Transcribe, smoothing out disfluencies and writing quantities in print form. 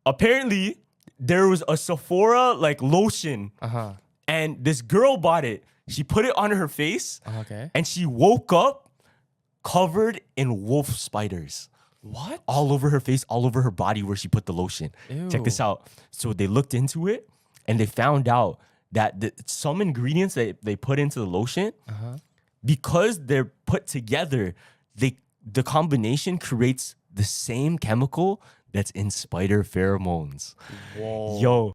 apparently there was a Sephora like lotion, and this girl bought it. She put it on her face, Okay. and she woke up covered in wolf spiders. What? All over her face, all over her body where she put the lotion. Check this Ew. out. So they looked into it and they found out that some ingredients that they put into the lotion, because they're put together, the combination creates the same chemical that's in spider pheromones. Whoa. Yo,